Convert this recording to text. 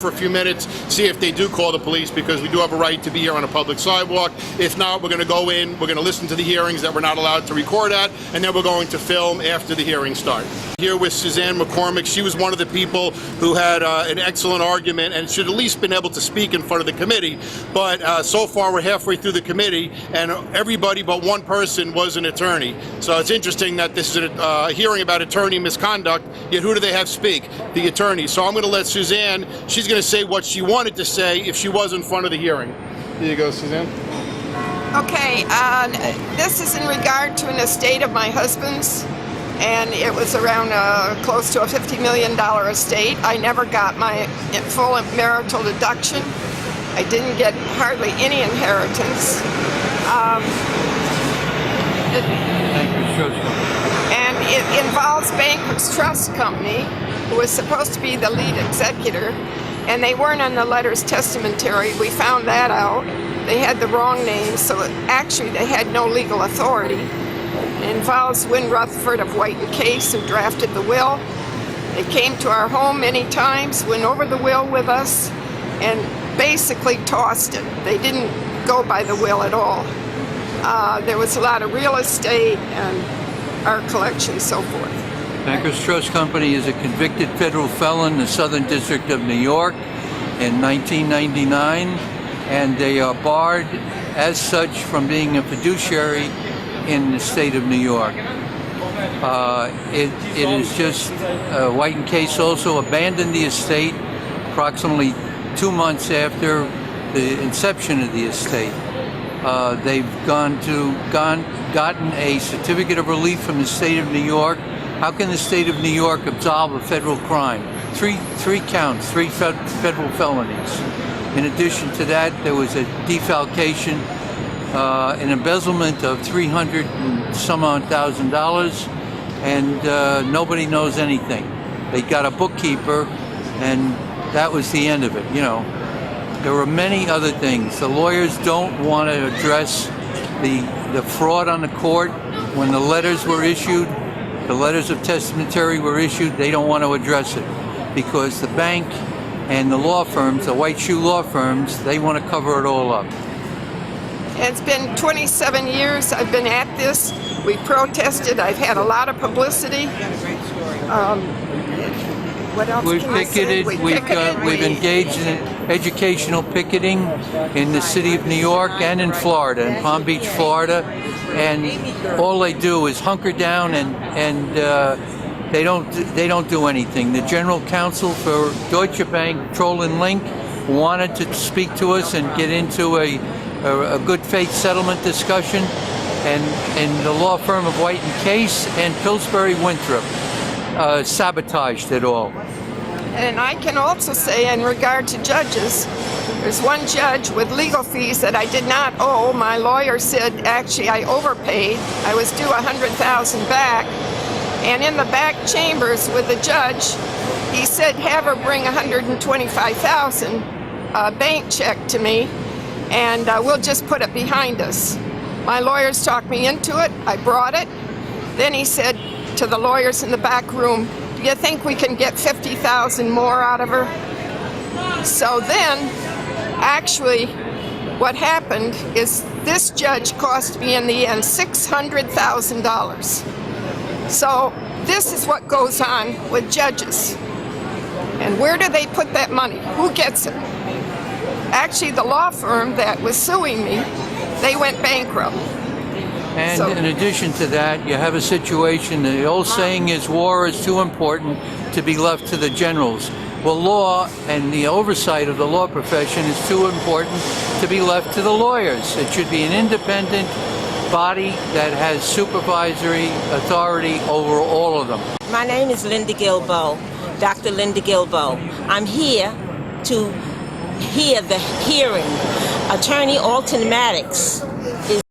for a few minutes, see if they do call the police, because we do have a right to be here on a public sidewalk. If not, we're going to go in, we're going to listen to the hearings that we're not allowed to record at, and then we're going to film after the hearings start. Here with Suzanne McCormick. She was one of the people who had an excellent argument and should at least been able to speak in front of the committee. But so far we're halfway through the committee, and everybody but one person was an attorney. So it's interesting that this is a hearing about attorney misconduct, yet who do they have speak? The attorney. So I'm going to let Suzanne, she's going to say what she wanted to say if she was in front of the hearing. Here you go, Suzanne. Okay, this is in regard to an estate of my husband's, and it was around close to a $50 million estate. I never got my full marital deduction. I didn't get hardly any inheritance. And it involves Bankers Trust Company, who was supposed to be the lead executor, and they weren't on the letters testamentary. We found that out. They had the wrong name, so actually they had no legal authority. It involves Win Rutherford of White & Case, who drafted the will. They came to our home many times, went over the will with us, and basically tossed it. They didn't go by the will at all. There was a lot of real estate and art collection, so forth. Bankers Trust Company is a convicted federal felon in the Southern District of New York in 1999, and they are barred as such from being a fiduciary in the state of New York. It is just, White & Case also abandoned the estate approximately 2 months after the inception of the estate. They've gotten a certificate of relief from the state of New York. How can the state of New York absolve a federal crime? Three counts, three federal felonies. In addition to that, there was a defalcation, an embezzlement of $300 and some odd thousand, and nobody knows anything. They got a bookkeeper, and that was the end of it. You know, there were many other things. The lawyers don't want to address the fraud on the court. When the letters were issued, the letters of testamentary were issued, they don't want to address it because the bank and the law firms, the white shoe law firms, they want to cover it all up. It's been 27 years I've been at this. We protested. I've had a lot of publicity. What else We've can I say? picketed. We've engaged in educational picketing in the city of New York and in Florida, in Palm Beach, Florida, and all they do is hunker down and they don't do anything. The general counsel for Deutsche Bank, Troll and Link, wanted to speak to us and get into a good faith settlement discussion, and the law firm of White & Case and Pillsbury Winthrop sabotaged it all. And I can also say, in regard to judges, there's one judge with legal fees that I did not owe. My lawyer said, actually, I overpaid. I was due $100,000 back. And in the back chambers with the judge, he said, have her bring $125,000 bank check to me, and we'll just put it behind us. My lawyers talked me into it. I brought it. Then he said to the lawyers in the back room, do you think we can get $50,000 more out of her? So then, actually, what happened is this judge cost me in the end $600,000. So this is what goes on with judges. And where do they put that money? Who gets it? Actually, the law firm that was suing me, they went bankrupt. And in addition to that, you have a situation, the old saying is war is too important to be left to the generals. Well, law and the oversight of the law profession is too important to be left to the lawyers. It should be an independent body that has supervisory authority over all of them. My name is Linda Gilbo, Dr. Linda Gilbo. I'm here to hear the hearing. Attorney Alton Maddox